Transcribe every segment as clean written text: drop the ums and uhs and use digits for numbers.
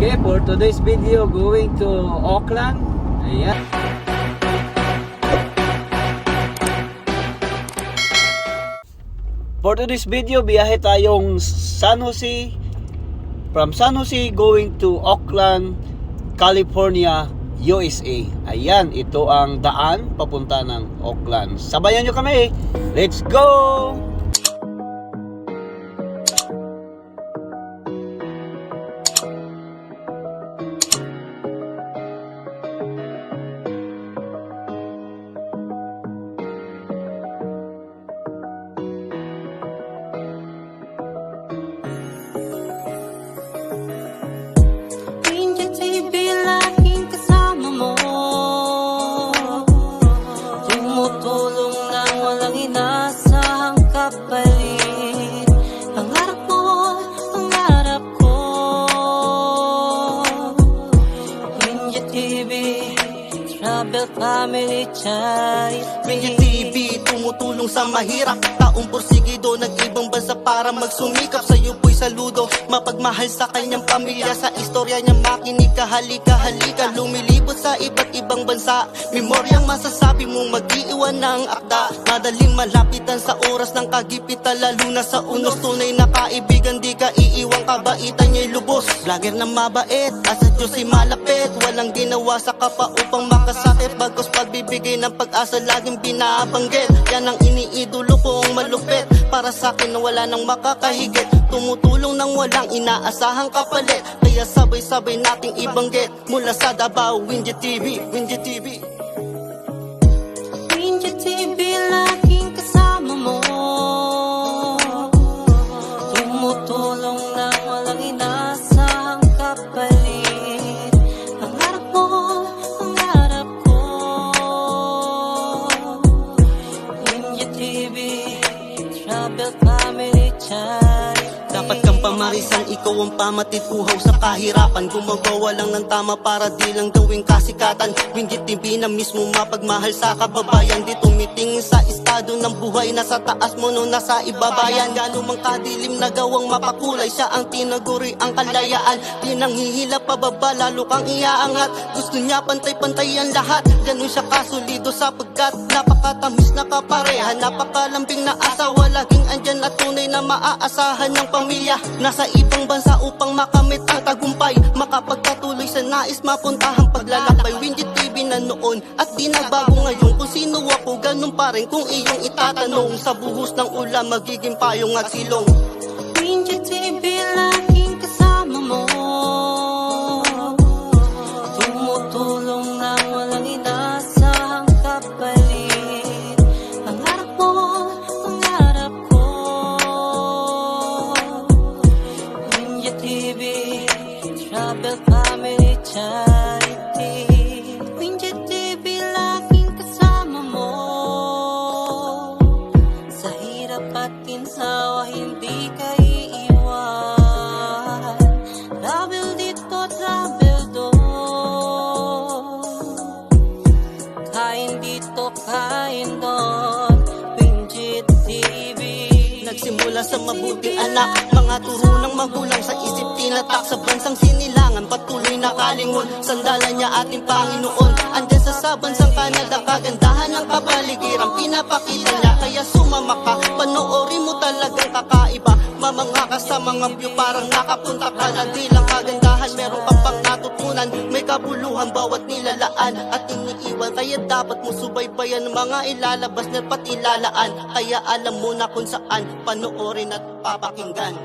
Okay, for today's video, going to Auckland. Ayan. For today's video, biyahe tayong San Jose. From San Jose going to Auckland, California, USA. Ayan, ito ang daan papunta ng Auckland. Sabayan nyo kami. Let's go! Family Charity Ranger TV, tumutulong sa mahirap. Taong porsigido, nag-ibang bansa para magsumikap. Sa'yo po'y saludo, mapagmahal sa kanyang pamilya. Sa istorya niya makinig ka, halika, halika. Lumilibot sa iba't ibang bansa. Memoryang masasabi mong mag-iiwan ng akda. Madaling malapitan sa oras ng kagipitan, lalo na sa unos. Tunay na kaibigan, di ka iiwang, kabaitan niya'y lubos. Vlogger na mabait, asa Diyos'y malapit. Walang ginawa sa kapa upang makasakit. Bagos pagbibigay ng pag-asa, laging binabanggit. Yan ang iniidolo kong malupit. Para sa'kin na wala nang makakahigit. Tumutulong nang walang inaasahang kapalit. Kaya sabay-sabay nating ibanggit. Mula sa Davao, Windy TV, Windy TV. Windy TV, laging kasama mo. Tumutulong nang walang inaasahang kapalit. Pangarap mo, pangarap ko. Windy TV, Travel Family Charity. Dapat kang pamarisan, ikaw ang pamatid, uhaw sa kahirapan. Gumagawa lang ng tama para di lang gawing kasikatan. Windy TV na mismo mapagmahal sa kababayan. Di tumitingin sa estado ng buhay, nasa taas mo no nasa ibabayan. Gano'ng mang kadilim na gawang mapakulay, siya ang tinaguri ang kalayaan. Di nang hihila pababa, lalo kang iaangat. Gusto niya pantay-pantay ang lahat. Ganun siya kasulido sapagkat napakatamis na kapareha. Napakalambing na asawa, laging andyan at tunay na maaasahan ng pamilya. Nasa ibang bansa upang makamit ang tagumpay, makapagpatuloy sa nais mapuntahang paglalakbay. Windy TV na noon at di nagbago ngayon. Kung sino ako, ganun pa rin kung iyong itatanong. Sa buhos ng ulan, magiging payong at silong. Windy TV, laging kasama mo. Tumutulong na walang inaasahang kapalit. Pangarap mo, pangarap ko. Windy TV, Travel Family Charity. Windy TV, laging kasama mo. Sa hirap at ginhawa, hindi ka iiwan. Travel dito, travel doon. Kain dito, kain doon. Windy TV. Nagsimula sa mabuting anak, mga turo ng magulang, sa isip tinatak, sa bansang sinilangan, patuloy na kalingon. Sandalan niya ating Panginoon. Andyan sa bansang Canada, kagandahan ng kapaligiran, pinapakita niya, kaya sumama ka. Panoorin mo talagang kakaiba. Mamanga ka sa mga view, parang nakapunta ka na. Di lang kagandahan, meron ka pang natutunan. May kabuluhan bawat nilalaan at iniiwan, kaya dapat mo subaybayan ng mga ilalabas na pati lalaan. Kaya alam mo na kung saan panoorin at papakinggan.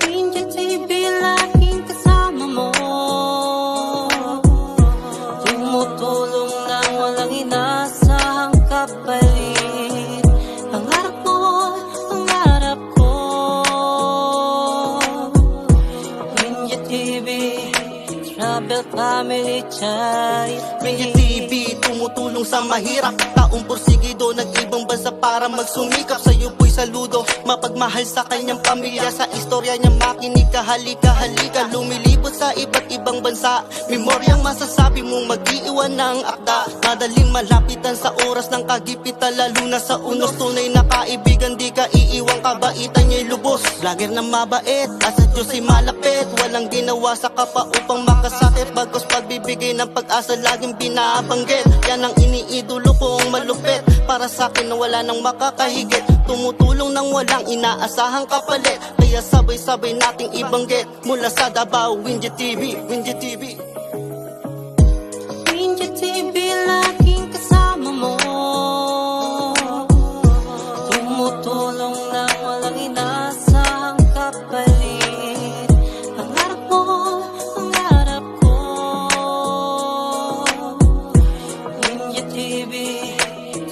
Windy TV, laging kasama mo. Family Charity. Winget TV, tumutulong sa mahirap. Taong porsigido, nag-ibang bansa para magsumikap. Sa'yo po'y saludo, mapagmahal sa kanyang pamilya. Sa istorya niya makinig ka, halika. Lumilibot sa iba't ibang bansa. Memoryang masasabi mong mag-iiwan ng akda. Madaling malapitan sa oras ng kagipitan, lalo na sa unos. Tunay na kaibigan, di ka iiwang, kabaitan niya'y lubos. Vlogger na mabait, asa Diyos ay malapit. Walang ginawa sa kapwa upang makasakit. Bagos pagbibigay ng pag-asa, laging binabanggit. Yan ang iniidolo kong malupit. Para sa akin na wala nang makakahigit. Tumutulong nang walang inaasahang kapalit. Kaya sabay-sabay nating ibanggit. Mula sa Davao, Winget TV, Winget TV. Winget TV, laging kasama mo. Tumutulong nang walang inaasahang kapalit. Pangarap mo, pangarap ko. Winget TV,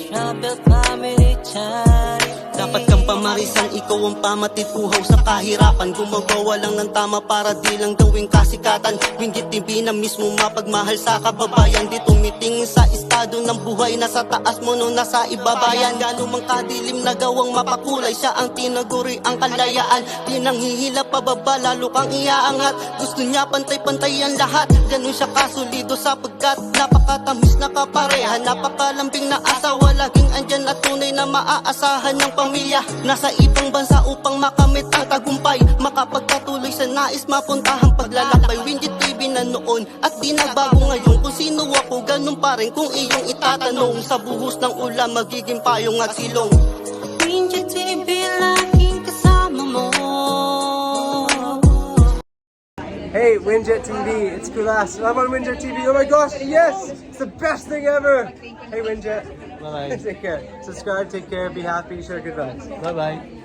Travel Family Charity. Dapat kang pamarisan, ikaw ang pamatid, uhaw sa kahirapan. Gumagawa lang ng tama para di lang gawing kasikatan. Winget TV na mismo mapagmahal sa kababayan. Di tumitingin sa estado ng buhay, nasa taas mo nung nasa ibabayan. Gano'n mang kadilim na gawang mapakulay, siya ang tinaguri ang kalayaan. Di nang hihila pababa, lalo kang iaangat. Gusto niya pantay-pantay ang lahat. Ganun siya kasulido sapagkat napakatamis na kapareha. Napakalambing na asawa, laging andyan at tunay na maaasahan ng pamilya. Nasa ibang bansa upang makamit ang tagumpay, makapagpatuloy sa nais mapuntahang paglalakbay. Winget TV na noon at di nagbago ngayon. Kung sino ako, ganun pa rin kung iyong itatanong. Sa buhos ng ulan, magiging payong at silong. Winget TV, laging kasama mo. Hey, Winget TV, it's Kulas. I'm on Winget TV. Oh my gosh, yes! It's the best thing ever! Hey, Winget. Bye-bye. Take care. Subscribe, take care, be happy, share good vibes. Bye-bye.